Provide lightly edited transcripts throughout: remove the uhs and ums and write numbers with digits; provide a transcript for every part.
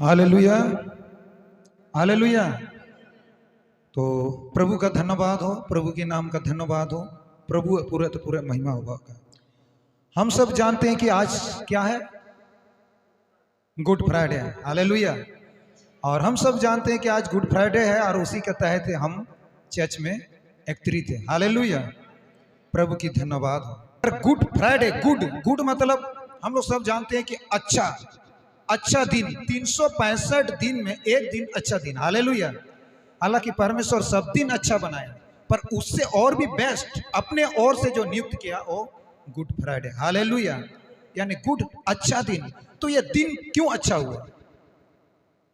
Hallelujah, hallelujah. तो प्रभु का धन्यवाद हो, प्रभु के नाम का धन्यवाद हो। प्रभु पूरे तो पूरे महिमा होगा। हम सब जानते हैं कि आज क्या है, गुड फ्राइडे है। हालेलुया। और हम सब जानते हैं कि आज गुड फ्राइडे है और उसी के तहत हम चर्च में एकत्रित है। हालेलुया, प्रभु की धन्यवाद हो। पर गुड फ्राइडे, गुड गुड मतलब हम लोग सब जानते हैं कि अच्छा दिन, 365 दिन में एक दिन अच्छा दिन। हालेलुया। हालांकि परमेश्वर सब दिन अच्छा बनाया, पर उससे और भी बेस्ट अपने ओर से जो नियुक्त किया वो गुड फ्राइडे। हालेलुया, यानी गुड अच्छा दिन। तो ये दिन क्यों अच्छा हुआ?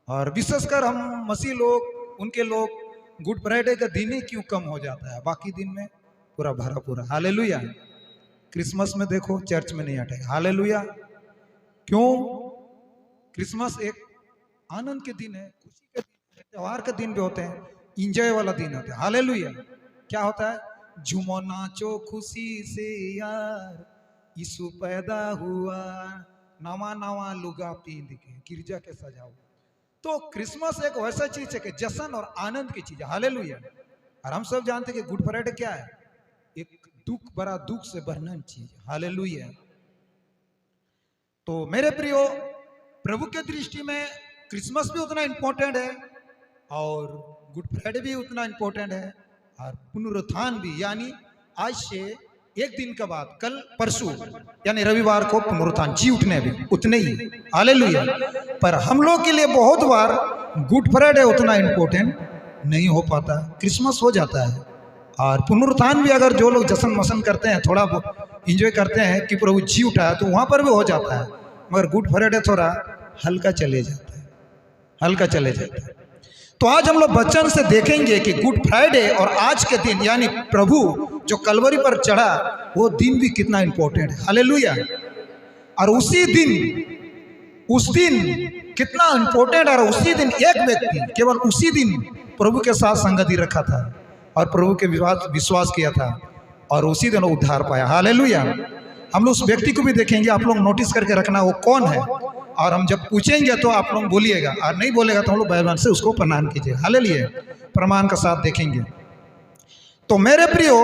और विशेषकर हम मसीह लोग, उनके लोग, गुड फ्राइडे का दिन ही क्यों कम हो जाता है, बाकी दिन में पूरा भरा पूरा। हालेलुया। क्रिसमस में देखो चर्च में नहीं हटेगा। हालेलुया। क्यों? क्रिसमस एक आनंद के दिन है, खुशी के दिन है, त्योहार के दिन भी होते हैं, इंजॉय वाला दिन होता है। हालेलुया। क्या होता है? झूमो नाचो खुशी से यार, यीशु पैदा हुआ, नवा नवा लुगा पींद के गिरजा के सजाओ। तो क्रिसमस एक वैसा चीज है कि जश्न और आनंद की चीज है। हालेलुया। और हम सब जानते हैं कि गुड फ्राइडे क्या है? एक दुख, बड़ा दुख से वर्णन चीज। हालेलुया। तो मेरे प्रियो, प्रभु के दृष्टि में क्रिसमस भी उतना इंपॉर्टेंट है और गुड फ्राइडे भी उतना इंपॉर्टेंट है, और पुनरुत्थान भी, यानी आज से एक दिन के बाद, कल परसों यानी रविवार को पुनरुत्थान, जी उठने भी उतने ही। हालेलुया। पर हम लोग के लिए बहुत बार गुड फ्राइडे उतना इंपॉर्टेंट नहीं हो पाता, क्रिसमस हो जाता है। और पुनरुत्थान भी अगर जो लोग जश्न मसन करते हैं, थोड़ा इंजॉय करते हैं कि प्रभु जी उठा है, तो वहां पर भी हो जाता है। मगर गुड फ्राइडे थोड़ा हल्का चले जाता है, हल्का चले जाता है। तो आज हम लोग वचन से देखेंगे कि गुड फ्राइडे और आज के दिन, यानी प्रभु जो कलवरी पर चढ़ा, वो दिन भी कितना इंपॉर्टेंट है। हालेलुया। और उसी दिन कितना इंपॉर्टेंट, और उसी दिन एक व्यक्ति केवल उसी दिन प्रभु के साथ संगति रखा था और प्रभु के विश्वास किया था, और उसी दिन उद्धार पाया। हालेलुया। हम लोग उस व्यक्ति को भी देखेंगे, आप लोग नोटिस करके रखना वो कौन है, और हम जब पूछेंगे तो आप लोग बोलिएगा, और नहीं बोलेगा तो हम लोग बाइबल से उसको प्रमाण कीजिए। हालेलुया। प्रमाण का साथ देखेंगे। तो मेरे प्रियो,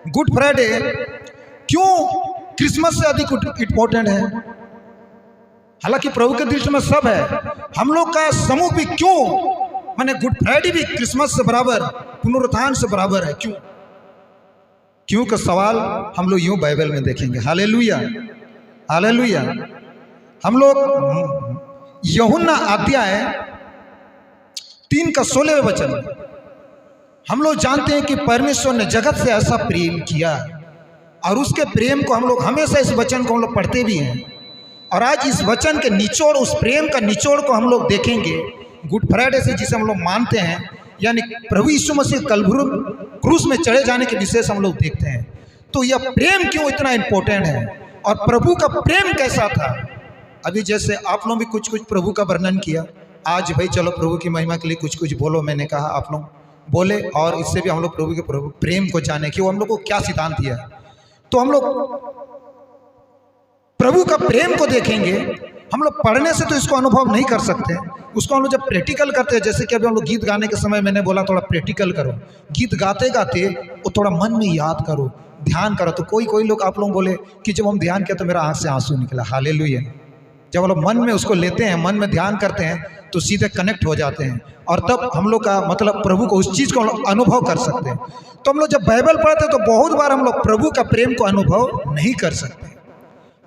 गुड फ्राइडे क्यों क्रिसमस से अधिक इंपॉर्टेंट है? हालांकि प्रभु के दृष्टि में सब है, हम लोग का समूह भी क्यों, माने गुड फ्राइडे भी क्रिसमस से बराबर, पुनरुत्थान से बराबर है। क्यों का सवाल हम लोग यूं बाइबल में देखेंगे। Hallelujah, hallelujah. हम लोग यूहन्ना अध्याय 3 का 16वें वचन, हम लोग जानते हैं कि परमेश्वर ने जगत से ऐसा प्रेम किया, और उसके प्रेम को हम लोग हमेशा, इस वचन को हम लोग पढ़ते भी हैं, और आज इस वचन के निचोड़, उस प्रेम का निचोड़ को हम लोग देखेंगे गुड फ्राइडे से, जिसे हम लोग मानते हैं, यानी प्रभु यीशु मसीह कलवरी क्रूस में चढ़े जाने के विषय से हम लोग देखते हैं। तो यह प्रेम क्यों इतना इंपॉर्टेंट है, और प्रभु का प्रेम कैसा था? अभी जैसे आप लोग भी कुछ कुछ प्रभु का वर्णन किया, आज भाई चलो प्रभु की महिमा के लिए कुछ कुछ बोलो, मैंने कहा आप लोग बोले, और इससे भी हम लोग प्रभु के प्रेम को जाने कि वो हम लोग को क्या सिद्धांत दिया। तो हम लोग प्रभु का प्रेम को देखेंगे। हम लोग पढ़ने से तो इसको अनुभव नहीं कर सकते, उसको हम लोग जब प्रैक्टिकल करते हैं, जैसे कि अभी हम लोग गीत गाने के समय मैंने बोला थोड़ा प्रैक्टिकल करो, गीत गाते गाते वो थोड़ा मन में याद करो, ध्यान करो। तो कोई लोग, आप लोग बोले कि जब हम ध्यान किया तो मेरा आंख से आंसू निकला। हालेलुया। जब हम लोग मन में उसको लेते हैं, मन में ध्यान करते हैं, तो सीधे कनेक्ट हो जाते हैं, और तब हम लोग का मतलब प्रभु को, उस चीज़ को हम लोग अनुभव कर सकते हैं। तो हम लोग जब बाइबल पढ़ते हैं तो बहुत बार हम लोग प्रभु का प्रेम को अनुभव नहीं कर सकते,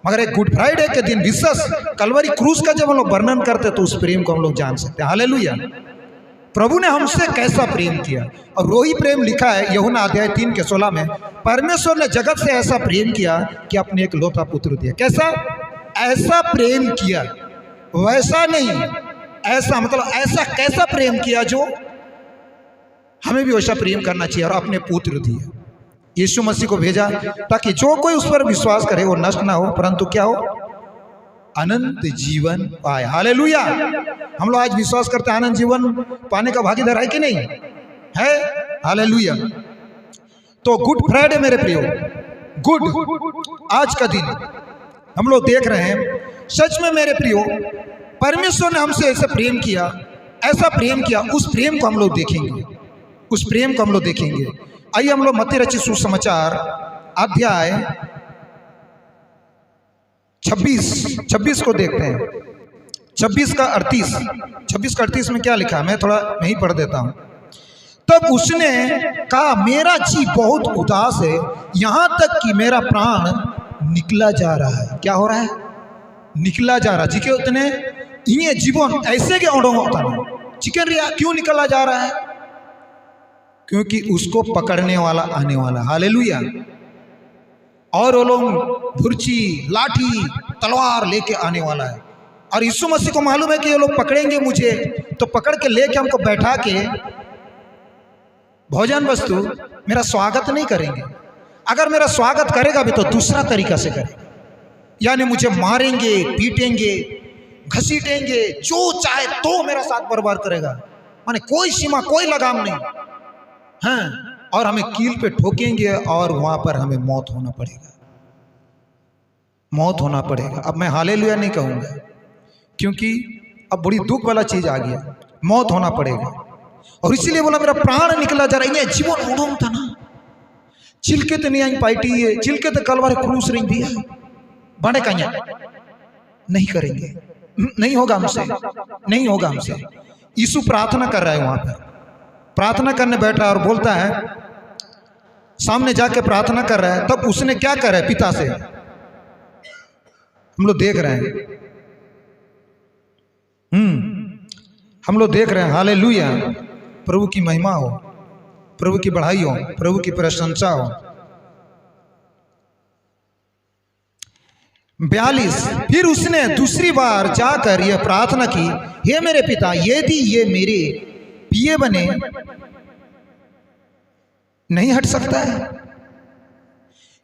मगर एक गुड फ्राइडे के दिन विशेष कलवरी क्रूस का जब हम लोग वर्णन करते हैं तो उस प्रेम को हम लोग जान सकते हैं। हालेलुया। प्रभु ने हमसे कैसा प्रेम किया, और वही प्रेम लिखा है यूहन्ना अध्याय 3 के 16 में, परमेश्वर ने जगत से ऐसा प्रेम किया कि अपने एक लौता पुत्र दिया। कैसा? ऐसा प्रेम किया, वैसा नहीं, ऐसा, मतलब ऐसा कैसा प्रेम किया जो हमें भी वैसा प्रेम करना चाहिए, और अपने पुत्र दिया, यीशु मसीह को भेजा, ताकि जो कोई उस पर विश्वास करे वो नष्ट ना हो, परंतु क्या हो? अनंत जीवन पाए। हालेलुया। हम लोग आज विश्वास करते हैं अनंत जीवन पाने का भागीदार है कि नहीं है? हालेलुया। तो गुड फ्राइडे मेरे प्रियो, गुड आज का दिन हम लोग देख रहे हैं, सच में मेरे प्रियो, परमेश्वर ने हमसे ऐसा प्रेम किया, ऐसा प्रेम किया, उस प्रेम को हम लोग देखेंगे, उस प्रेम को हम लोग देखेंगे। आइए हम लोग मत्ती रचित सुसमाचार अध्याय 26 को देखते हैं। 26 का 38 में क्या लिखा है, मैं थोड़ा नहीं पढ़ देता हूं। तब उसने कहा, मेरा जी बहुत उदास है, यहां तक कि मेरा प्राण निकला जा रहा है। क्या हो रहा है? निकला जा रहा है। जिके उतने ये जीवन ऐसे के ओढ़ो होता है, चिकन रिया क्यों निकला जा रहा है? क्योंकि उसको पकड़ने वाला आने वाला। हालेलुया। और वो लोग भुर्ची, लाठी, तलवार लेके आने वाला है। और यीशु मसीह को मालूम है कि ये लोग पकड़ेंगे मुझे, तो पकड़ के लेके हमको बैठा के भोजन वस्तु मेरा स्वागत नहीं करेंगे। अगर मेरा स्वागत करेगा भी तो दूसरा तरीका से करेगा, यानी मुझे मारेंगे, पीटेंगे, घसीटेंगे, जो चाहे तो मेरा साथ बर्बाद करेगा। माने कोई सीमा, कोई लगाम नहीं। हाँ, और हमें कील पे ठोकेंगे और वहां पर हमें मौत होना पड़ेगा, मौत होना पड़ेगा। अब मैं हालेलुया नहीं कहूंगा, क्योंकि अब बड़ी दुख वाला चीज आ गया, मौत होना पड़ेगा। और इसीलिए बोला मेरा प्राण निकला जा रहा है। जीवन उड़ोम था ना, चिलके तो नहीं आई पाइटी है, चिलके तो कलवार क्रूस रही दिया बड़े कन्या नहीं करेंगे, नहीं होगा हमसे, नहीं होगा हमसे। यीशु प्रार्थना कर रहा है, वहां पर प्रार्थना करने बैठा और बोलता है, सामने जाके प्रार्थना कर रहा है। तब उसने क्या करा है पिता से, हम लोग देख रहे हैं, हम लोग देख रहे हैं। हालेलुया। प्रभु की महिमा हो, प्रभु की बढ़ाई हो, प्रभु की प्रशंसा हो। 42, फिर उसने दूसरी बार जाकर यह प्रार्थना की, हे मेरे पिता, यदि ये मेरे पिए बने नहीं हट सकता है,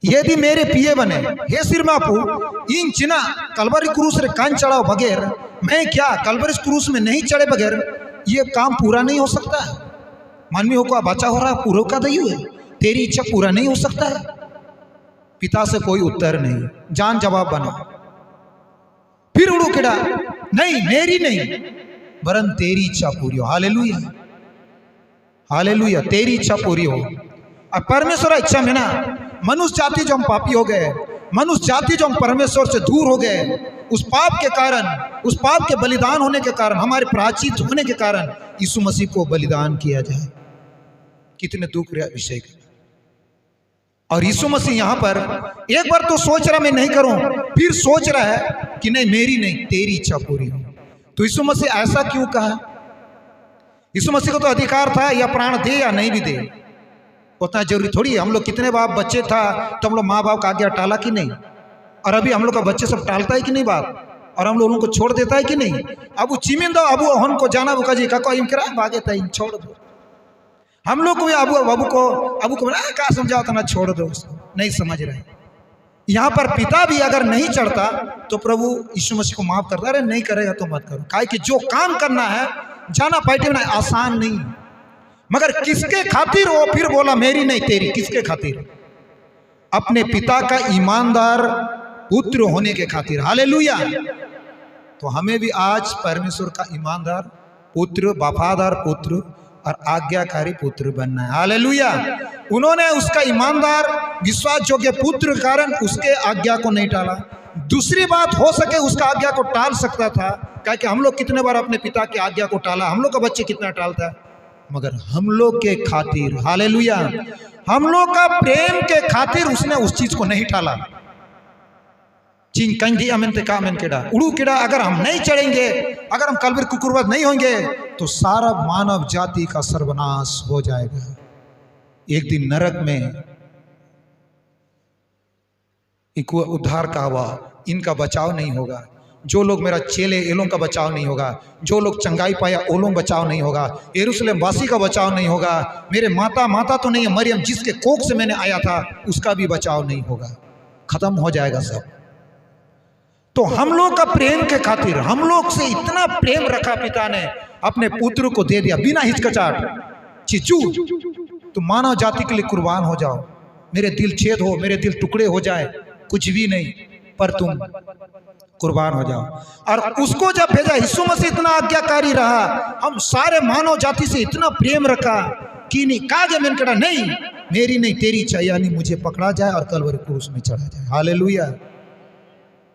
यदि मेरे पिए बने, हे सिरमापू इन चिना कलवरी क्रूस रे कान चढ़ाओ बगैर, मैं क्या कलवरी क्रूस में नहीं चढ़े बगैर ये काम पूरा नहीं हो सकता है। मानवीय को बचा हो रहा, पूरा का दयु है, तेरी इच्छा पूरा नहीं हो सकता है। पिता से कोई उत्तर नहीं, जान जवाब बना। फिर उड़ू किड़ा, नहीं मेरी नहीं वरन तेरी इच्छा पूरी हो। हालेलुया, हालेलुया, तेरी इच्छा पूरी हो। अब परमेश्वर इच्छा में ना मनुष्य जाति जो हम पापी हो गए, मनुष्य जाति जो हम परमेश्वर से दूर हो गए, उस पाप के कारण, उस पाप के बलिदान होने के कारण, हमारे प्रायश्चित होने के कारण यीशु मसीह को बलिदान किया जाए। कितने दुख विषय का। और यीशु मसीह यहां पर एक बार तो सोच रहा मैं नहीं करूं, फिर सोच रहा है कि नहीं मेरी नहीं तेरी इच्छा पूरी हो। तो यीशु मसीह ऐसा क्यों कहा? यीशु मसीह को तो अधिकार था या प्राण दे या नहीं भी दे, उतना जरूरी थोड़ी है। हम लोग कितने बाप बच्चे था तो हम लोग माँ बाप का आज्ञा टाला कि नहीं, और अभी हम लोग का बच्चे सब टालता है कि नहीं बात, और हम लोग उनको छोड़ देता है कि नहीं। अब चिमिन दो अबू हन को जाना बुका जी का कोई करा भागे था, छोड़ दो। हम लोग को भी अबू को क्या समझाओ था ना, छोड़ दो, नहीं समझ रहे। यहाँ पर पिता भी अगर नहीं चढ़ता तो प्रभु यीशु मसीह को माफ करता, अरे नहीं करेगा तो मत करो। काहे कि जो काम करना है जाना पाइटे में आसान नहीं, मगर किसके खातिर वो फिर बोला मेरी नहीं तेरी, किसके खातिर? अपने पिता का ईमानदार पुत्र होने के खातिर। हालेलुया। तो हमें भी आज परमेश्वर का ईमानदार पुत्र, वफादार पुत्र और आज्ञाकारी पुत्र बनना है। हालेलुया। उन्होंने उसका ईमानदार विश्वास योग्य पुत्र के कारण उसके आज्ञा को नहीं टाला। दूसरी बात, हो सके उसका आज्ञा को टाल सकता था, क्योंकि हम लोग कितने बार अपने पिता की आज्ञा को टाला, हम लोग का बच्चे कितना टालता है, मगर हम लोग के खातिर, हालेलुया, हम लोग का प्रेम के खातिर उसने उस चीज को नहीं टाला। उड़ू किड़ा अगर हम नहीं चढ़ेंगे, अगर हम कलवर कुकुरवत नहीं होंगे तो सारा मानव जाति का सर्वनाश हो जाएगा। एक दिन नरक में एक उद्धार का हुआ, इनका बचाव नहीं होगा। जो लोग मेरा चेले एलों का बचाव नहीं होगा, जो लोग चंगाई पाया ओलों बचाव नहीं होगा, यरूशलेम वासी का बचाव नहीं होगा, मेरे माता तो नहीं है मरियम जिसके कोख से मैंने आया था उसका भी बचाव नहीं होगा, खत्म हो जाएगा सब। तो हम लोग का प्रेम के खातिर, हम लोग से इतना प्रेम रखा पिता ने, अपने पुत्र को दे दिया बिना हिचकिचाहट। चिचू तुम मानव जाति के लिए कुर्बान हो जाओ, मेरे दिल छेद हो, मेरे दिल टुकड़े हो जाए, कुछ भी नहीं, पर तुम कुर्बान हो जाओ। और उसको जब भेजा, यीशु मसीह इतना आज्ञाकारी रहा, हम सारे मानव जाति से इतना प्रेम रखा कि नहीं कागे मैंने कहा नहीं मेरी नहीं तेरी इच्छा, यानी मुझे पकड़ा जाए और कलवरी क्रूस में चढ़ा जाए। हालेलुया।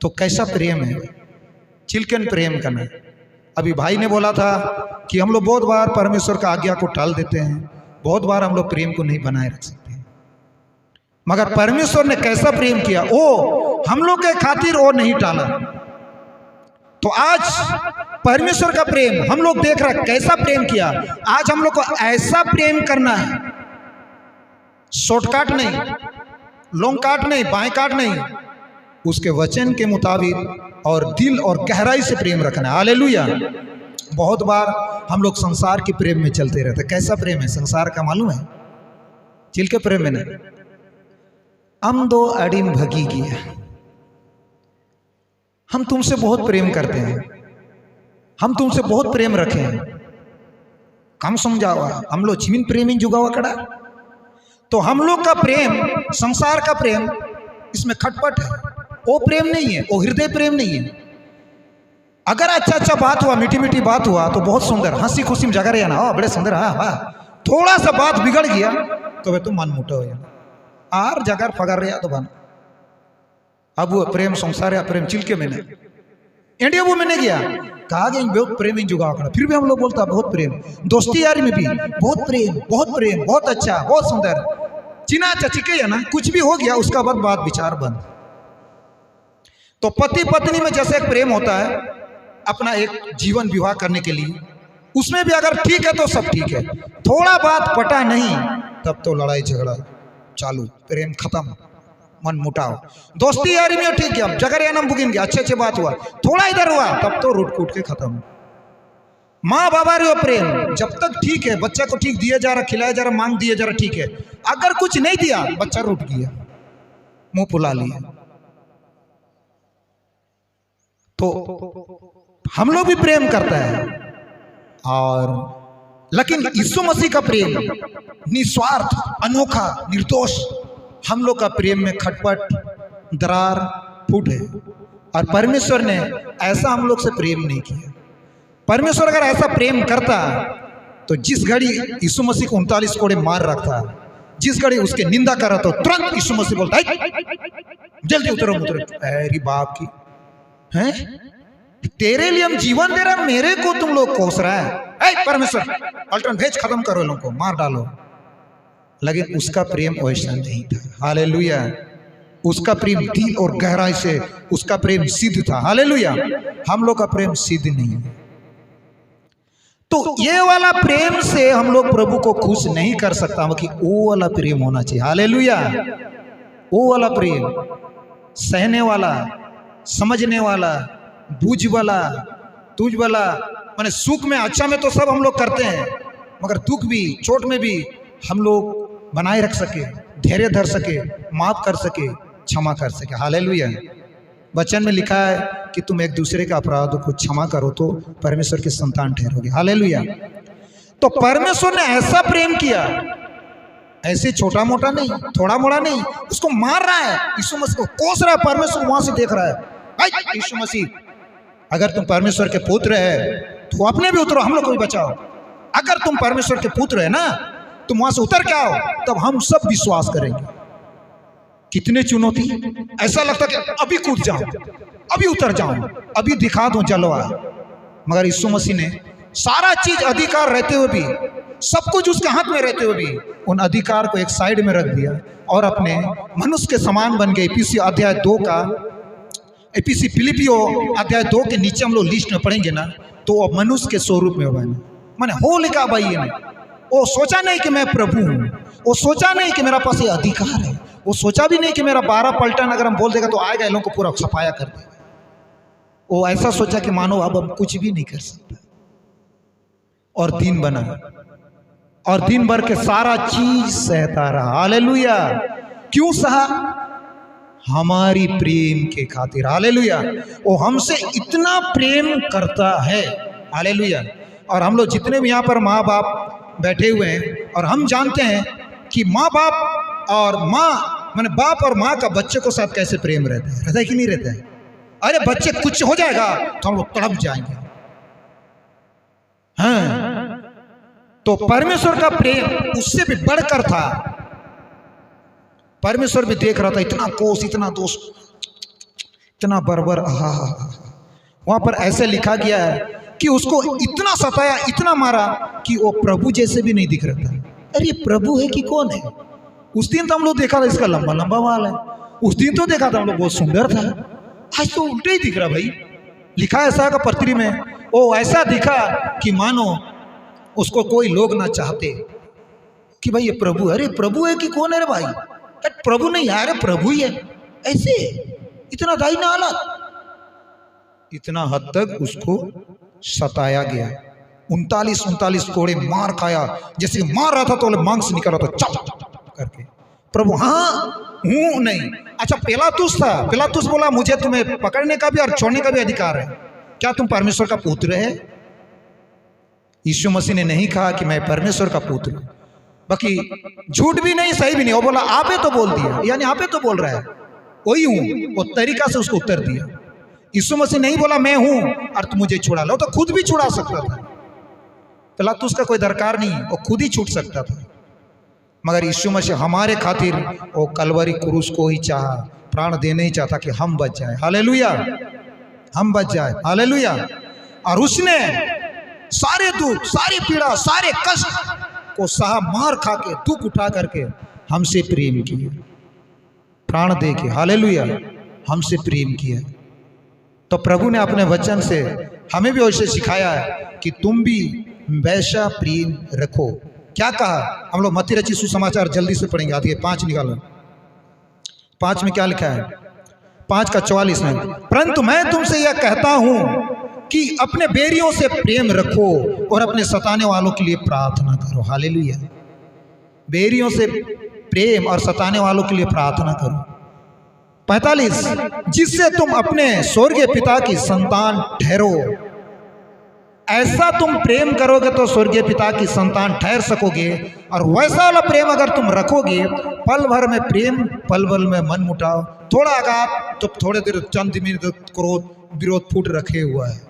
तो कैसा प्रेम है, चिल्कन प्रेम करना। अभी भाई ने बोला था कि हम लोग बहुत बार परमेश्वर का आज्ञा को टाल देते हैं, बहुत बार हम लोग प्रेम को नहीं बनाए रख सकते, मगर परमेश्वर ने कैसा प्रेम किया, वो हम लोग के खातिर वो नहीं टाला। तो आज परमेश्वर का प्रेम हम लोग देख रहे कैसा प्रेम किया। आज हम लोग को ऐसा प्रेम करना है, शॉर्टकट नहीं, लॉन्ग काट नहीं, बाएं काट नहीं, उसके वचन के मुताबिक और दिल और गहराई से प्रेम रखना है। हालेलुया। बहुत बार हम लोग संसार के प्रेम में चलते रहते। कैसा प्रेम है संसार का मालूम है? चिल के प्रेम में नहीं, हम दो अड़ीम भगी गया, हम तुमसे बहुत प्रेम करते हैं, हम तुमसे बहुत प्रेम रखे हैं, कम समझावा हम लोग चिमिन प्रेमी जुगावा कड़ा। तो हम लोग का प्रेम, संसार का प्रेम, इसमें खटपट है, वो प्रेम नहीं है, वो हृदय प्रेम नहीं है। अगर अच्छा अच्छा बात हुआ, मीठी मीठी बात हुआ तो बहुत सुंदर, हंसी खुशी में जगह रहे ना, बड़े सुंदर, हाँ वाह। थोड़ा सा बात बिगड़ गया तो वे तो मन मुटा हो जाना, आर जगर फगर रहा तो बन। अब वो प्रेम संसार है, प्रेम चिलके में नहीं, इंडिया वो मैंने गया कहा गया बहुत प्रेम जुगाड़ करा, फिर भी हम लोग बोलता बहुत प्रेम, दोस्ती यारी में भी बहुत प्रेम, बहुत प्रेम, बहुत अच्छा, बहुत सुंदर, चिना चचिके है ना, कुछ भी हो गया उसका बाद बात विचार बंद। तो पति पत्नी में जैसे एक प्रेम होता है अपना एक जीवन विवाह करने के लिए, उसमें भी अगर ठीक है तो सब ठीक है, थोड़ा बात पटा नहीं तब तो लड़ाई झगड़ा चालू, प्रेम खत्म, मन मुटाव। दोस्ती यारी में ठीक है, जगह या नाम बुगिन गया, अच्छे अच्छे बात हुआ, थोड़ा इधर हुआ तब तो रूट कूट के खत्म। माँ बाबा रे प्रेम जब तक ठीक है, बच्चा को ठीक दिया जा रहा, खिलाया जा रहा, मांग दिया जा रहा, ठीक है। अगर कुछ नहीं दिया बच्चा रूठ गया, मुंह फुला लिया। तो हम लोग भी प्रेम करता है, और लेकिन यीशु मसीह का प्रेम निस्वार्थ, अनोखा, निर्दोष। हम लोग का प्रेम में खटपट, दरार, फूट है, और परमेश्वर ने ऐसा हम लोग से प्रेम नहीं किया। परमेश्वर अगर ऐसा प्रेम करता तो जिस घड़ी यीशु मसीह को 39 कोड़े मार रखता, जिस घड़ी उसके निंदा कर रहा तो तुरंत यीशु मसीह बोलता है जल्दी उतरो उतरो, अरे बाप की हैं, तेरे लिए हम जीवन दे रहे, मेरे को तुम लोग कोस रहा है, परमेश्वर अल्टरन भेज, खत्म करो लोगों को, मार डालो। लेकिन उसका प्रेम वैसा नहीं था। हालेलुया। उसका प्रेम दिल और गहराई से, उसका प्रेम सिद्ध था। हालेलुया। हम लोग का प्रेम सिद्ध नहीं है। तो ये वाला प्रेम से हम लोग प्रभु को खुश नहीं कर सकता, कि वो वाला प्रेम होना चाहिए। हालेलुया। वो वाला प्रेम, सहने वाला, समझने वाला, बूझ वाला, तुझ वाला, माने सुख में अच्छा में तो सब हम लोग करते हैं, मगर दुख भी, चोट में भी हम लोग बनाए रख सके, धैर्य धर सके, माफ कर सके, क्षमा कर सके। हालेलुया। वचन में लिखा है कि तुम एक दूसरे के अपराधों को क्षमा करो तो परमेश्वर के संतान ठहरोगे। हालेलुया। तो परमेश्वर ने ऐसा प्रेम किया, ऐसे छोटा मोटा नहीं, थोड़ा मोड़ा नहीं, उसको मार रहा है, यीशु मसीह को कोस रहा है, परमेश्वर वहां से देख रहा है। यीशु मसीह, अगर तुम परमेश्वर के पुत्र है तो अपने भी उतरो, हम लोग को भी बचाओ। अगर तुम परमेश्वर के पुत्र है ना, तुम वहां से उतर के आओ, तब हम सब विश्वास करेंगे। कितने चुनौती, ऐसा लगता कि अभी कूद जाऊं, अभी उतर जाऊं, अभी दिखा दूं जलवा, मगर यीशु मसीह ने सारा चीज अधिकार रहते हुए भी, सब कुछ उसके हाथ में रहते हुए भी, उन अधिकार को एक साइड में रख दिया और अपने मनुष्य के समान बन गए। एपीसी अध्याय 2 का, एपीसी फिलिपियो अध्याय 2 के नीचे हम लोग लिस्ट में पढ़ेंगे ना, तो वो मनुष्य के स्वरूप में बने, मैंने हो लिखा भाई ने। वो सोचा नहीं कि मैं प्रभु हूँ, वो सोचा नहीं कि मेरा पास ये अधिकार है, वो सोचा भी नहीं कि मेरा 12 पलटन अगर हम बोल देगा तो आएगा इन लोगों को पूरा सफाया कर देगा। वो ऐसा सोचा कि मानो अब हम कुछ भी नहीं कर सकता, और दिन बना, और दिन भर के सारा चीज सहता रहा। हालेलुया। क्यों सहा? हमारी प्रेम के खातिर। हालेलुया। वो हमसे इतना प्रेम करता है। हालेलुया। और हम लोग जितने भी यहाँ पर माँ बाप बैठे हुए हैं, और हम जानते हैं कि माँ बाप और माँ, माने बाप और माँ का बच्चे को साथ कैसे प्रेम रहता है कि नहीं रहता है? अरे बच्चे कुछ हो जाएगा तो हम लोग तड़प जाएंगे। हाँ, तो परमेश्वर का प्रेम उससे भी बढ़कर था। परमेश्वर भी देख रहा था, इतना कोस, इतना दोष, इतना बर्बर। वहां पर ऐसे लिखा गया है कि उसको इतना सताया, इतना मारा कि वो प्रभु जैसे भी नहीं दिख रहा था। अरे ये प्रभु है कि कौन है? उस दिन तो हम लोग देखा था इसका लंबा लंबा बाल है, उस दिन तो देखा था हम लोग बहुत सुंदर था, आज तो उल्टे ही दिख रहा भाई। लिखा ऐसा का पत्री में, वो ऐसा दिखा कि मानो उसको कोई लोग ना चाहते कि भाई ये प्रभु है। अरे प्रभु है कि कौन है रे भाई? प्रभु नहीं यार, प्रभु ही है। ऐसे इतना दाई ना हालत, इतना हद तक उसको सताया गया। 39 कोड़े मार खाया, जैसे मार रहा था तो मांस निकल रहा था चप करके। प्रभु हाँ हूं नहीं। अच्छा पिलातुस था, पिलातुस बोला मुझे तुम्हें पकड़ने का भी और छोड़ने का भी अधिकार है, क्या तुम परमेश्वर का पुत्र है? यीशु मसीह ने नहीं कहा कि मैं परमेश्वर का पुत्र हूं, बाकी झूठ भी नहीं सही भी नहीं, वो बोला आपे तो बोल दिया, यानी आपे तो बोल रहा है वही हूं, वो तरीका से उसको उत्तर दिया। यीशु मसीह नहीं बोला मैं हूं और तुम मुझे छुड़ा लो, तो खुद भी छुड़ा सकता था। पिलातुस का कोई दरकार नहीं, वो खुद ही छूट सकता था। मगर यीशु मसीह हमारे खातिर वो कलवरी क्रूस को ही चाहा, प्राण देने ही चाहता कि हम बच जाए। हालेलुया, हम बच जाए। हालेलुया। और उसने सारे दुख, सारी पीड़ा, सारे कष्ट को सहा, मार खा के, दुख उठा करके हमसे प्रेम किया, प्राण दे के। हालेलुया, हमसे प्रेम किया। तो प्रभु ने अपने वचन से हमें भी वैसे सिखाया है कि तुम भी वैसा प्रेम रखो। क्या कहा? हम लोग मत्ती रचित सुसमाचार जल्दी से पढ़ेंगे, आगे 5 निकालो। 5 में क्या लिखा है? 5:44 में, परंतु मैं तुमसे यह कहता हूं कि अपने बैरियों से प्रेम रखो और अपने सताने वालों के लिए प्रार्थना करो। हालेलुया। बैरियों से प्रेम और सताने वालों के लिए प्रार्थना करो। 45, जिससे तुम अपने स्वर्गीय पिता की संतान ठहरो। ऐसा तुम प्रेम करोगे तो स्वर्गीय पिता की संतान ठहर सकोगे, और वैसा वाला प्रेम अगर तुम रखोगे, पल भर में प्रेम, पल भर में मन मुटाव, थोड़ा आघात तो थोड़े देर चंद मिनट क्रोध विरोध फूट रखे हुआ है।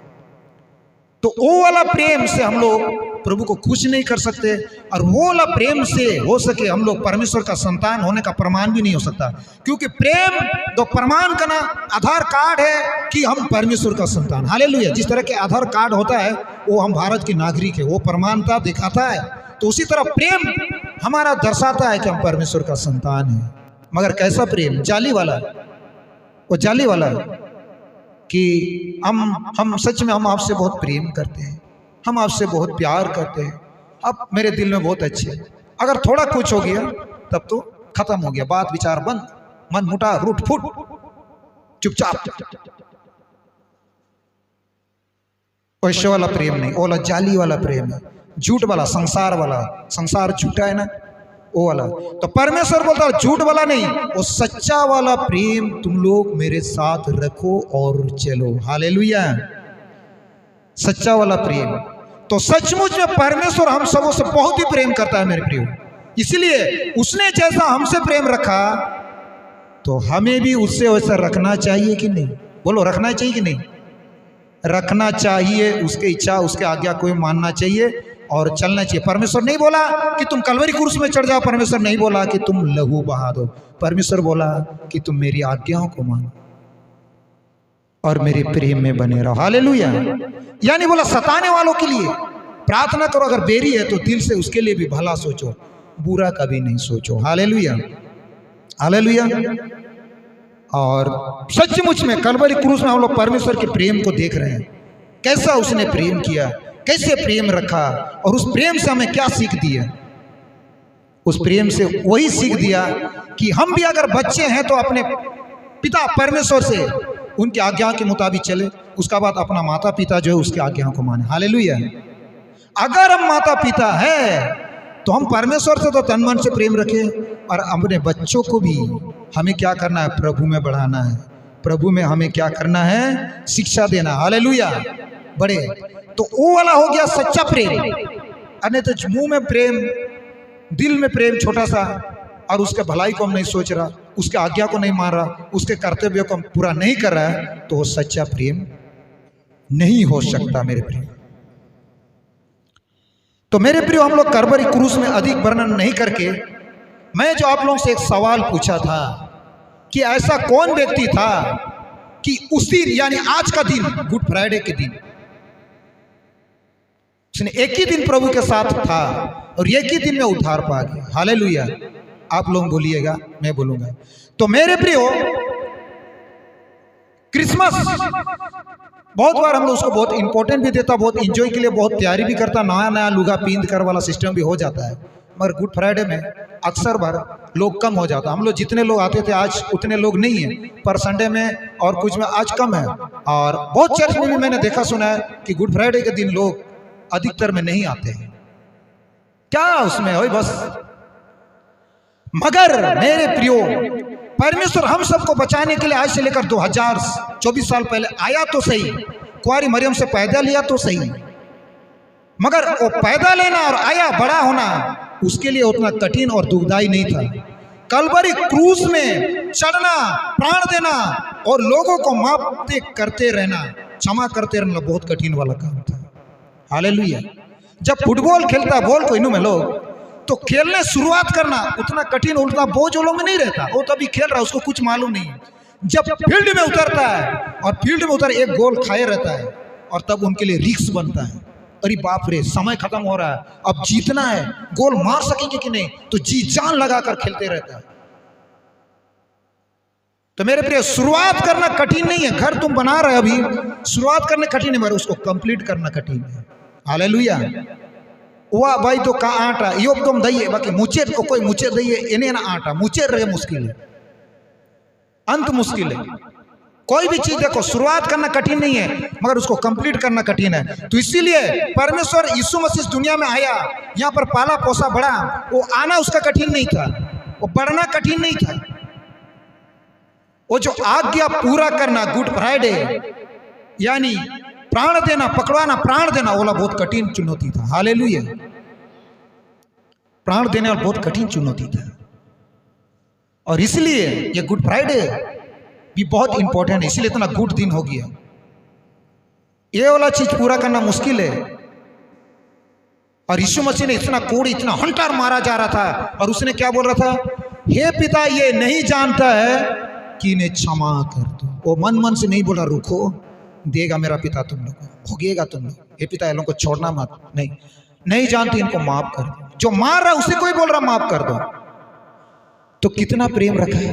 तो वो वाला प्रेम से हम लोग प्रभु को खुश नहीं कर सकते, और वो वाला प्रेम से हो सके हम लोग परमेश्वर का संतान होने का प्रमाण भी नहीं हो सकता, क्योंकि प्रेम तो प्रमाण का ना आधार कार्ड है कि हम परमेश्वर का संतान। हालेलुया। जिस तरह के आधार कार्ड होता है वो हम भारत के नागरिक है, वो प्रमाणता दिखाता है, तो उसी तरह प्रेम हमारा दर्शाता है कि हम परमेश्वर का संतान है। मगर कैसा प्रेम? जाली वाला। वो जाली वाला कि हम सच में हम आपसे बहुत प्रेम करते हैं, हम आपसे बहुत प्यार करते हैं, आप मेरे दिल में बहुत अच्छे। अगर थोड़ा कुछ हो गया तब तो खत्म हो गया, बात विचार बंद, मन मुटा, रूट फुट, चुपचाप। वैसे वाला प्रेम नहीं, वो वाला जाली वाला प्रेम है, झूठ वाला, संसार वाला। संसार झूठा है ना, वो वाला। तो परमेश्वर बोलता है झूठ वाला नहीं, वो सच्चा वाला प्रेम तुम लोग मेरे साथ रखो और चलो। हालेलुया। सच्चा वाला प्रेम। तो सचमुच में परमेश्वर हम सबों से बहुत ही प्रेम करता है मेरे प्रियो, इसलिए उसने जैसा हमसे प्रेम रखा तो हमें भी उससे वैसा रखना चाहिए कि नहीं? बोलो, रखना चाहिए कि नहीं? रखना चाहिए। उसकी इच्छा, उसके आज्ञा को मानना चाहिए और चलना चाहिए। परमेश्वर नहीं बोला कि तुम कलवरी क्रूस में चढ़ जाओ, परमेश्वर नहीं बोला कि तुम लहू बहा दो, परमेश्वर बोला कि तुम मेरी आज्ञाओं को मानो और मेरे प्रेम में बने रहो। हालेलुया। यानी बोला सताने वालों के लिए प्रार्थना करो, अगर बेरी है तो दिल से उसके लिए भी भला सोचो, बुरा कभी नहीं सोचो। Hallelujah, hallelujah. और सचमुच में कलवरी क्रूस में हम लोग परमेश्वर के प्रेम को देख रहे हैं, कैसा उसने प्रेम किया, कैसे प्रेम रखा, और उस प्रेम से हमें क्या सीख दिया? उस प्रेम से वही सीख दिया कि हम भी अगर बच्चे हैं तो अपने पिता परमेश्वर से उनकी आज्ञा के मुताबिक चले, उसका बाद अपना माता पिता जो है उसकी आज्ञा को माने। हालेलुया। अगर हम माता पिता है तो हम परमेश्वर से तो तन मन से प्रेम रखें, और अपने बच्चों को भी हमें क्या करना है? प्रभु में बढ़ाना है, प्रभु में हमें क्या करना है? शिक्षा देना। हालेलुया। बड़े तो वो वाला हो गया सच्चा प्रेम। अन्य तो मुंह में प्रेम, दिल में प्रेम छोटा सा, और उसके भलाई को हम नहीं सोच रहा। उसके आज्ञा को नहीं मान रहा, उसके कर्तव्यों को पूरा नहीं कर रहा है, तो वो सच्चा प्रेम नहीं हो सकता मेरे प्रिय। तो मेरे प्रिय, हम लोग करवरी क्रूस में अधिक वर्णन नहीं करके, मैं जो आप लोगों से एक सवाल पूछा था कि ऐसा कौन व्यक्ति था कि उस दिन यानी आज का दिन, गुड फ्राइडे के दिन, उसने एक ही दिन प्रभु के साथ था और एक ही दिन में उद्धार पा गया। हालेलुया। आप लोग बोलिएगा, मैं बोलूंगा। तो मेरे प्रियो, क्रिसमस बहुत बार हम लोग उसको बहुत इंपॉर्टेंट भी देता, बहुत इंजॉय के लिए बहुत तैयारी भी करता, नया नया लुगा पींद कर वाला सिस्टम भी हो जाता है। मगर गुड फ्राइडे में अक्सर बार लोग कम हो जाता। हम लोग जितने लोग आते थे आज उतने लोग नहीं है, पर संडे में और कुछ में आज कम है। और बहुत चर्च में भी मैंने देखा सुना है कि गुड फ्राइडे के दिन लोग अधिकतर में नहीं आते हैं। क्या उसमें हो बस। मगर मेरे प्रियो, परमेश्वर हम सबको बचाने के लिए आज से लेकर 2024 साल पहले आया तो सही, कुंवारी मरियम से पैदा लिया तो सही, मगर वो पैदा लेना और आया बड़ा होना उसके लिए उतना कठिन और दुखदाई नहीं था। कलवरी क्रूस में चढ़ना, प्राण देना और लोगों को माफ करते रहना, क्षमा करते रहना बहुत कठिन वाला काम था। हालेलुया। जब फुटबॉल खेलता बॉल को इनू में लोग, तो खेलने शुरुआत करना उतना कठिन, उतना बोझ लोगों में नहीं रहता। वो तभी खेल रहा है, उसको कुछ मालूम नहीं है। जब फील्ड में उतरता है और फील्ड में उतर एक गोल खाए रहता है, और तब उनके लिए रिस्क बनता है। अरे बाप रे, समय खत्म हो रहा है, अब जीतना है, गोल मार सकेंगे कि नहीं, तो जी जान लगाकर खेलते रहता है। तो मेरे प्रिय, शुरुआत करना कठिन नहीं है। घर तुम बना रहे अभी, शुरुआत करने कठिन है, मगर उसको कंप्लीट करना कठिन है। हालेलुया। वाह भाई, तो का आटा यो तुम दइए, बाकी मुचेर को कोई मुचेर दइए, इन्हें ना आटा मुचेर रहे, मुश्किल है, अंत मुश्किल है। कोई भी चीज देखो, शुरुआत करना कठिन नहीं है, मगर उसको कंप्लीट करना कठिन है। तो इसीलिए परमेश्वर यीशु मसीह दुनिया में आया, यहाँ पर पाला पोसा बड़ा। वो आना उसका कठिन नहीं था, वो बढ़ना कठिन नहीं था, वो जो आज्ञा पूरा करना, गुड फ्राइडे यानी प्राण देना, पकड़वाना, प्राण देना, बोला बहुत कठिन चुनौती था। हालेलुया। प्राण देने वाला बहुत कठिन चुनौती था, और इसलिए ये गुड फ्राइडे भी बहुत इंपॉर्टेंट है। इसलिए इतना गुड दिन हो गया। ये वाला चीज पूरा करना मुश्किल है, और यीशु मसीह ने इतना कोड़ी, इतना हंटर मारा जा रहा था, और उसने क्या बोल रहा था, हे पिता, ये नहीं जानता है कि इन्हें क्षमा कर दो। वो मन मन से नहीं बोला रुको, देगा मेरा पिता तुम लोग को, भोगेगा तुम लोग, हे पिता ये लोगों को छोड़ना मत, नहीं जानते, इनको माफ कर दो। जो मार रहा उसे कोई बोल रहा माफ कर दो, तो कितना प्रेम रखा है,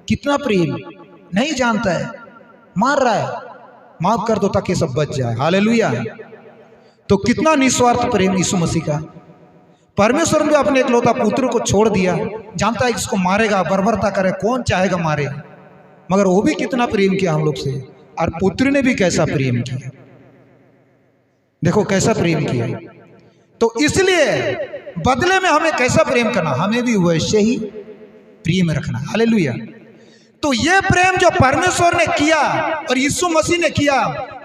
कितना प्रेम। नहीं जानता है, मार रहा है, माफ कर दो ताकि सब बच जाए। हालेलुया। तो कितना निस्वार्थ प्रेम यीशु मसीह का। परमेश्वर ने अपने इकलौता पुत्र को छोड़ दिया, जानता है इसको मारेगा, बर्बरता करे, कौन चाहेगा मारे, मगर वो भी कितना प्रेम किया हम लोग से। और पुत्र ने भी कैसा प्रेम किया, देखो कैसा प्रेम किया। तो इसलिए बदले में हमें कैसा प्रेम करना, हमें भी वैसे ही प्रेम रखना। हालेलुया। तो ये प्रेम जो परमेश्वर ने किया और यीशु मसीह ने किया,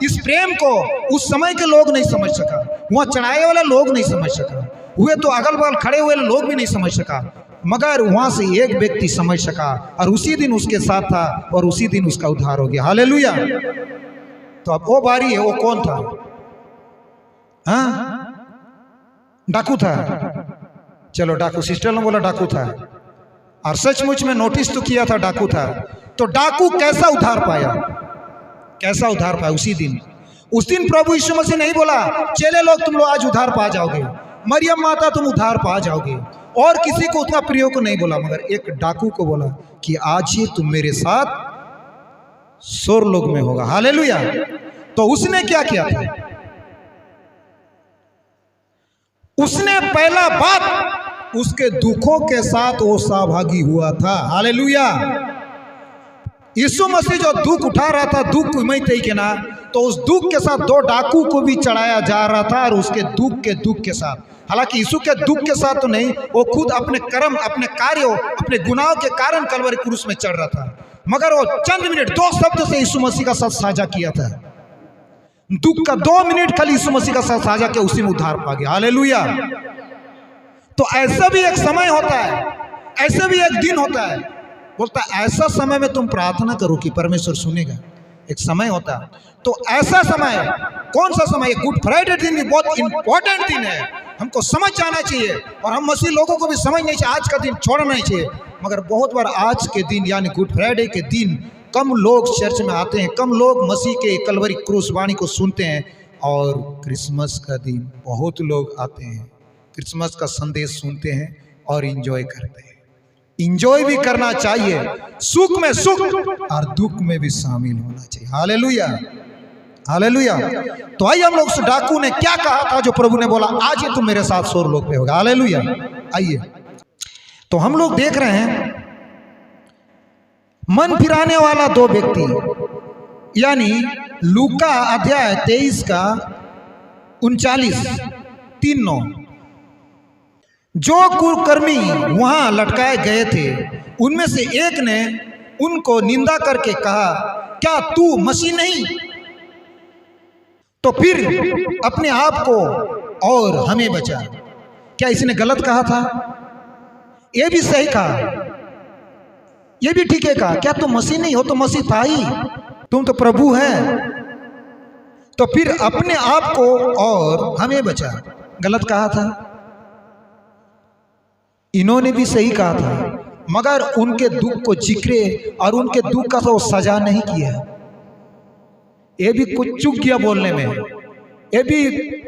इस प्रेम को उस समय के लोग नहीं समझ सका, वहां चढ़ाए वाले लोग नहीं समझ सका, हुए तो अगल बगल खड़े हुए लोग भी नहीं समझ सका, मगर वहां से एक व्यक्ति समझ सका, और उसी दिन उसके साथ था, और उसी दिन उसका उद्धार हो गया। हालेलुया। तो अब वो बारी है, वो कौन था? हाँ, डाकू था। चलो डाकू, सिस्टर ने बोला डाकू था, और सचमुच में नोटिस तो किया था डाकू था। तो डाकू कैसा उद्धार पाया, कैसा उद्धार पाया उस दिन प्रभु यीशु मसीह नहीं बोला चले लोग तुम लोग आज उद्धार पा जाओगे, मरियम माता तुम उद्धार पा जाओगे, और किसी को उतना प्रियो को नहीं बोला, मगर एक डाकू को बोला कि आज ही तुम मेरे साथ स्वर्गलोक में होगा। हालेलुया। तो उसने क्या किया था? उसने पहला बात उसके दुखों के साथ वो सहभागी हुआ था। हालेलुया। यीशु मसीह जो दुख उठा रहा था, दुख में के ना, तो उस दुख के साथ दो डाकू को भी चढ़ाया जा रहा था, और उसके दुख के साथ, हालांकि यीशु के दुख के साथ तो नहीं, वो खुद अपने कर्म, अपने कार्यों, अपने गुनाहों के कारण कलवरी क्रूस में चढ़ रहा था, मगर वो चंद मिनट 2 शब्द से यीशु मसीह का साथ साझा किया था। दुख का 2 मिनट खाली यीशु मसीह का साथ साझा किया, उसी में उद्धार पा गया। हालेलुया। तो ऐसा भी एक समय होता है, ऐसा भी एक दिन होता है, बोलता ऐसा समय में तुम प्रार्थना करो कि परमेश्वर सुनेगा। एक समय होता, तो ऐसा समय कौन सा समय? गुड फ्राइडे दिन भी बहुत इंपॉर्टेंट दिन है, हमको समझ जाना चाहिए और हम मसीह लोगों को भी समझ नहीं चाहिए, आज का दिन छोड़ना नहीं चाहिए। मगर बहुत बार आज के दिन यानी गुड फ्राइडे के दिन कम लोग चर्च में आते हैं, कम लोग मसीह के कलवरी क्रूस वाणी को सुनते हैं। और क्रिसमस का दिन बहुत लोग आते हैं, क्रिसमस का संदेश सुनते हैं और इंजॉय करते हैं। इंजॉय भी करना चाहिए, सुख में सुख और दुख में भी शामिल होना चाहिए। Hallelujah, hallelujah. तो आइए हम लोग उस डाकू ने क्या कहा था जो प्रभु ने बोला आज ही तुम मेरे साथ 100 लोग पे होगा। हालेलुया। आइए, तो हम लोग देख रहे हैं मन फिराने वाला 2 व्यक्ति, यानी लूका अध्याय 23 का 39-3-9। जो कुकर्मी वहां लटकाए गए थे उनमें से एक ने उनको निंदा करके कहा, क्या तू मसीह नहीं? तो फिर अपने आप को और हमें बचा। क्या इसने गलत कहा था? यह भी सही कहा, यह भी ठीक है कहा। क्या तुम मसीह नहीं हो? तो मसीह था ही, तुम तो प्रभु है। तो फिर अपने आप को और हमें बचा, गलत कहा था। इन्होंने भी सही कहा था, मगर उनके दुख को जिक्रे और उनके दुख का तो सजा नहीं किया। ये भी कुछ चूक गया बोलने में, ये भी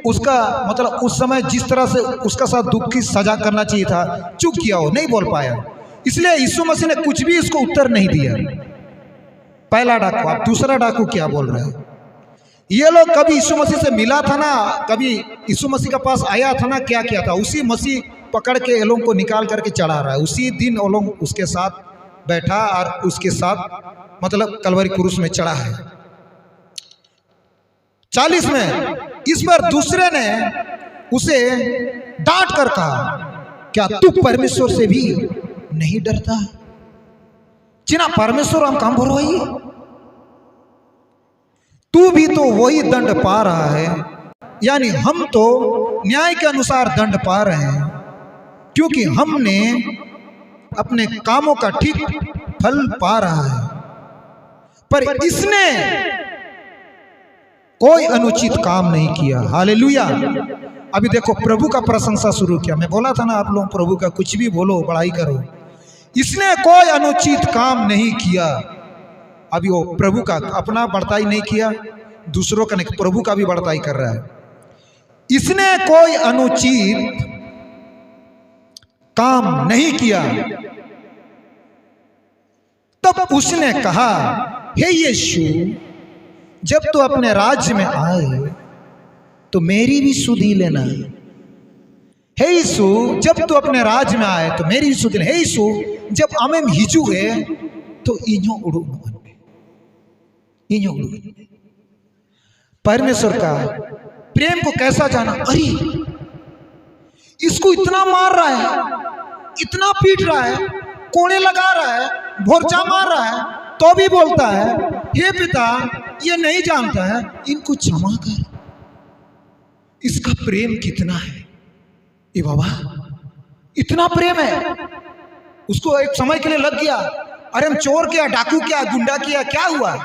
उसका मतलब उस समय जिस तरह से उसका साथ दुख की सजा करना चाहिए था, चूक गया, वो नहीं बोल पाया। इसलिए यीशु मसीह ने कुछ भी इसको उत्तर नहीं दिया। पहला डाकू। अब दूसरा डाकू क्या बोल रहा है? ये लोग कभी यीशु मसीह से मिला था ना, कभी यीशु मसीह के पास आया था ना, क्या किया था? उसी मसीह पकड़ के ये लोग को निकाल करके चढ़ा रहा है। उसी दिन वो लोग उसके साथ बैठा और उसके साथ मतलब कलवरी क्रूस में चढ़ा है। 40 में इस पर दूसरे ने उसे डांट कर कहा, क्या तू परमेश्वर से भी नहीं डरता? चिना परमेश्वर हम काम भरो, तू भी तो वही दंड पा रहा है, यानी हम तो न्याय के अनुसार दंड पा रहे हैं, क्योंकि हमने अपने कामों का ठीक फल पा रहा है। पर इसने कोई अनुचित काम नहीं किया। हालेलुया। अभी देखो प्रभु का प्रशंसा शुरू किया। मैं बोला था ना आप लोग प्रभु का कुछ भी बोलो, बड़ाई करो। इसने कोई अनुचित काम नहीं किया। अभी वो प्रभु का अपना बड़ाई नहीं किया, दूसरों का नहीं, प्रभु का भी बड़ाई कर रहा है। इसने कोई अनुचित काम नहीं किया। तब उसने कहा, हे यीशु, जब तू अपने राज्य में आए तो मेरी भी सुधि लेना। हे यीशु, जब तू अपने राज्य में आए तो मेरी भी सुधि लेना। हे यीशु, जब आमें हिजुए तो इन्हों उड़ो परमेश्वर का प्रेम को कैसा जाना? अरे इसको इतना मार रहा है, इतना पीट रहा है, कोड़े लगा रहा है, भोरचा मार रहा है, तो भी बोलता है, हे पिता, ये नहीं जानता है, इनको क्षमा कर। इसका प्रेम कितना है ये बाबा, इतना प्रेम है। उसको एक समय के लिए लग गया, अरे हम चोर किया, डाकू किया, गुंडा किया, क्या हुआ?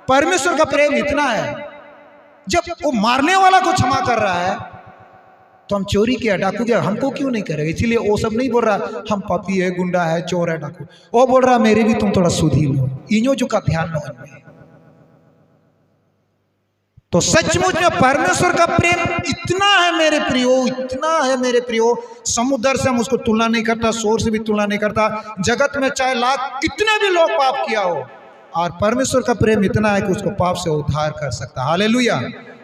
परमेश्वर का प्रेम इतना है, जब वो मारने वाला को क्षमा कर रहा है तो हम चोरी किया, डाकू किया, हमको क्यों नहीं करेगा? इसीलिए वो सब नहीं बोल रहा हम पापी है, गुंडा है, चोर है, डाकू। वो बोल रहा मेरे भी तुम थोड़ा सुधी लो, इन्हों जो का ध्यान न में। तो सचमुच में परमेश्वर का प्रेम इतना है मेरे प्रियो, इतना है मेरे प्रियो, समुद्र से हम उसको तुलना नहीं करता, शोर से भी तुलना नहीं करता। जगत में चाहे लाख कितने भी लोग पाप किया हो, और परमेश्वर का प्रेम इतना है कि उसको पाप से उद्धार कर सकता। हालेलुया।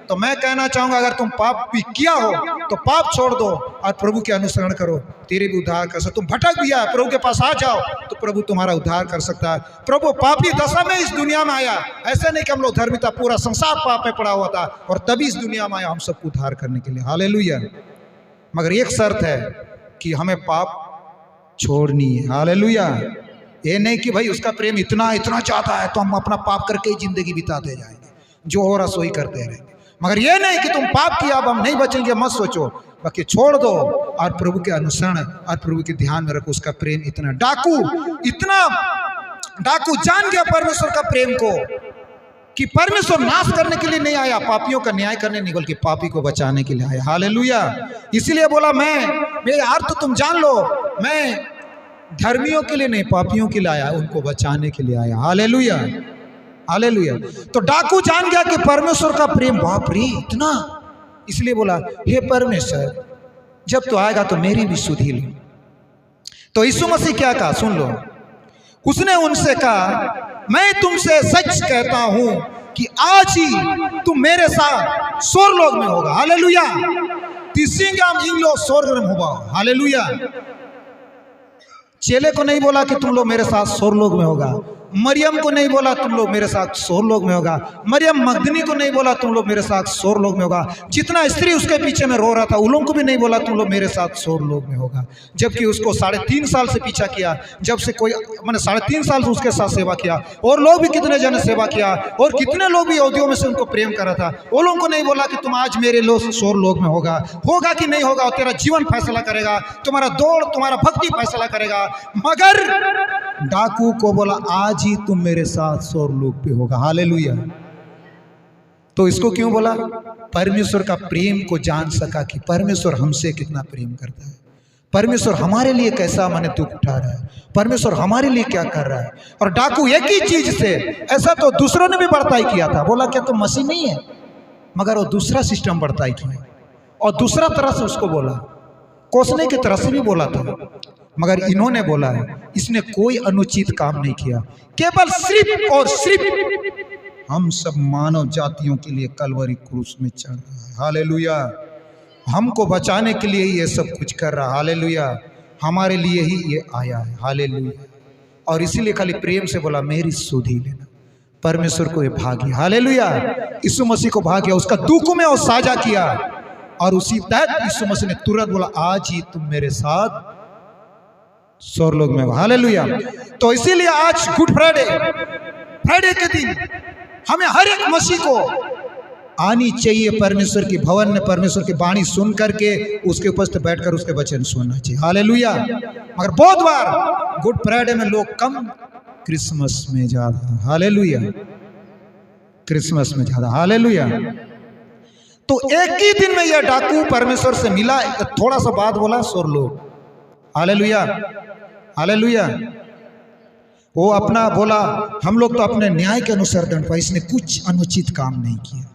तो मैं कहना चाहूंगा, अगर तुम पाप भी किया हो तो पाप छोड़ दो और प्रभु के अनुसरण करो, तेरे भी उद्धार कर सकता। तुम भटक गया, प्रभु के पास आ जाओ तो प्रभु तुम्हारा उद्धार कर सकता है। प्रभु पापी दशा में इस दुनिया में आया, ऐसे नहीं कि हम लोग धर्मी था, पूरा संसार पाप में पड़ा हुआ था और तभी इस दुनिया में आया हम सबको उद्धार करने के लिए। हालेलुया। मगर एक शर्त है कि हमें पाप छोड़नी है। हालेलुया। ये नहीं कि भाई उसका प्रेम इतना इतना चाहता है तो हम अपना पाप करके ही जिंदगी बिताते जाएंगे, जो हो रहा सोई करते रहेंगे। मगर ये नहीं कि तुम पाप किया अब हम नहीं बचेंगे, मत सोचो, बाकी छोड़ दो और प्रभु के अनुसरण और प्रभु के ध्यान में रखो। उसका प्रेम इतना, डाकू इतना डाकू जान गया परमेश्वर का प्रेम को, कि परमेश्वर नाश करने के लिए नहीं आया, पापियों का न्याय करने नहीं, बल्कि पापी को बचाने के लिए आया। हालेलुया। इसीलिए बोला मेरे अर्थ तुम जान लो, मैं धर्मियों के लिए नहीं, पापियों के लिए आया, उनको बचाने के लिए आया। Hallelujah, hallelujah. तो डाकू जान गया कि परमेश्वर का प्रेम, बाप रे इतना, इसलिए बोला हे परमेश्वर जब तो आएगा तो मेरी भी सुधि लो। तो यीशु मसीह क्या कहा सुन लो, उसने उनसे कहा मैं तुमसे सच कहता हूं कि आज ही तुम मेरे साथ स्वर्गलोक में होगा। हालेलुया। तिसिंगाम इंगलो स्वर्ग में होगा। हालेलुया। चेले को नहीं बोला कि तुम लोग मेरे साथ स्वर्गलोक में होगा, मरियम को नहीं बोला तुम लोग मेरे साथ स्वर्गलोक में होगा, मरियम मगदनी को नहीं बोला तुम लोग मेरे साथ स्वर्गलोक में होगा, जितना स्त्री उसके पीछे में रो रहा था उन लोगों को भी नहीं बोला तुम लोग मेरे साथ स्वर्गलोक में होगा। जबकि उसको 3.5 साल से पीछा किया, जब से कोई मैंने 3.5 साल से उसके साथ सेवा किया, और लोग भी कितने जन सेवा किया, और कितने लोग भी यहूदियों में से उनको प्रेम करा था। वो लोगों को नहीं बोला कि तुम आज मेरे लोग स्वर्गलोक में होगा कि नहीं होगा, तेरा जीवन फैसला करेगा, तुम्हारा दौड़ तुम्हारा भक्ति फैसला करेगा। मगर डाकू को बोला आज ही तुम मेरे साथ स्वर्गलोक पे होगा। हालेलुया। तो इसको क्यों बोला? परमेश्वर का प्रेम को जान सका कि परमेश्वर हमसे कितना प्रेम करता है, परमेश्वर हमारे लिए कैसा माने दुख उठा रहा है, परमेश्वर हमारे लिए क्या कर रहा है। और डाकू एक ही चीज से, ऐसा तो दूसरों ने भी बर्ताई किया था, बोला क्या तुम मसीह नहीं है, मगर वो दूसरा सिस्टम बर्ताई किया और दूसरा तरह से उसको बोला, कोसने की तरह से भी बोला था, मगर इन्होंने बोला है इसने कोई अनुचित काम नहीं किया, केवल सिर्फ और सिर्फ हम सब मानव जातियों के लिए कलवरी क्रूस में चढ़ रहा है। हालेलुया। हमको बचाने के लिए ही ये सब कुछ कर रहा है। हालेलुया। हमारे लिए ही ये आया है। हालेलुया। और इसीलिए खाली प्रेम से बोला मेरी सुधि लेना। परमेश्वर को ये भागी। हालेलुया। यीशु मसीह को भाग्या, उसका दुख में और साझा किया, और उसी तहत यीशु मसीह ने तुरंत बोला आज ही तुम मेरे साथ स्वर्गलोक में हो। हालेलुया। तो इसीलिए आज गुड फ्राइडे के दिन हमें हर एक मसीह को आनी चाहिए परमेश्वर की भवन में, परमेश्वर की वाणी सुन करके उसके उपस्थित बैठकर उसके वचन सुनना चाहिए। हालेलुया। मगर बहुत बार गुड फ्राइडे में लोग कम, क्रिसमस में ज्यादा। हालेलुया। क्रिसमस में ज्यादा। हालेलुया। तो एक ही दिन में यह डाकू परमेश्वर से मिला, थोड़ा सा बात बोला स्वर्गलोक। हालेलुया। हालेलुया। वो अपना बोला हम लोग तो अपने न्याय के अनुसार दंड पाए, इसने कुछ अनुचित काम नहीं किया।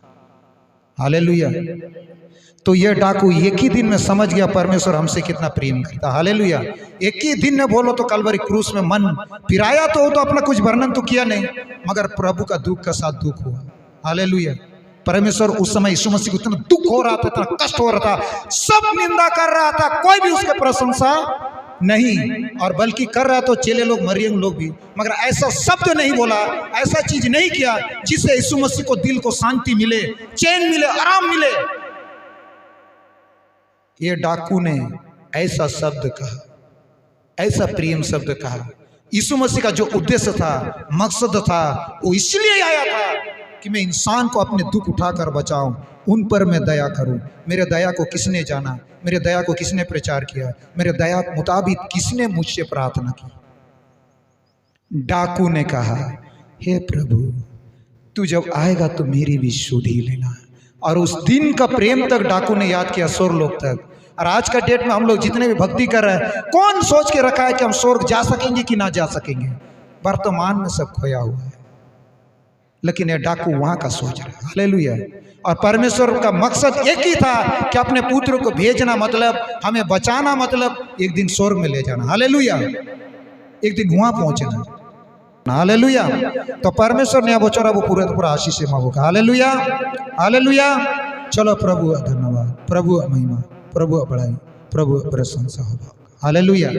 हालेलुया। तो यह डाकू एक ही दिन में समझ गया परमेश्वर हमसे कितना प्रेम करता। हालेलुया। एक ही दिन में बोलो तो कलवरी क्रूस में मन पिराया, तो अपना कुछ वर्णन तो किया नहीं, मगर प्रभु का दुख का साथ दुख हुआ। हालेलुया। परमेश्वर उस समय यीशु मसीह को इतना दुख हो रहा था, इतना कष्ट हो रहा था, सब निंदा कर रहा था, कोई भी उसके प्रशंसा नहीं, और बल्कि कर रहा तो चेले लोग मरियम लोग भी, मगर ऐसा शब्द नहीं बोला, ऐसा चीज नहीं किया जिससे यीशु मसीह को दिल को शांति मिले, चैन मिले, आराम मिले। ये डाकू ने ऐसा शब्द कहा, ऐसा प्रेम शब्द कहा। यीशु मसीह का जो उद्देश्य था, मकसद था, वो इसलिए आया था कि मैं इंसान को अपने दुख उठाकर बचाऊं, उन पर मैं दया करूं। मेरे दया को किसने जाना, मेरे दया को किसने प्रचार किया, मेरे दया के मुताबिक किसने मुझसे प्रार्थना की। डाकू ने कहा हे प्रभु तू जब आएगा तो मेरी भी सुधि लेना। और उस दिन का प्रेम तक डाकू ने याद किया, स्वर्गलोक तक। और आज का डेट में हम लोग जितने भी भक्ति कर रहे हैं, कौन सोच के रखा है कि हम स्वर्ग जा सकेंगे कि ना जा सकेंगे? वर्तमान में सब खोया हुआ है, लेकिन ये डाकू वहां का सोच रहा है। हालेलुया। और परमेश्वर का मकसद एक ही था कि अपने पुत्र को भेजना, मतलब हमें बचाना, मतलब एक दिन स्वर्ग में ले जाना। हालेलुया। एक दिन वहां पहुंचना। हालेलुया। तो परमेश्वर ने बचोरा वो पूरा आशीष से मांगोगा। हालेलुया। हालेलुया। चलो प्रभु धन्यवाद, प्रभु महिमा, प्रभु बड़ाई, प्रभु प्रशंसा हो। हालेलुया।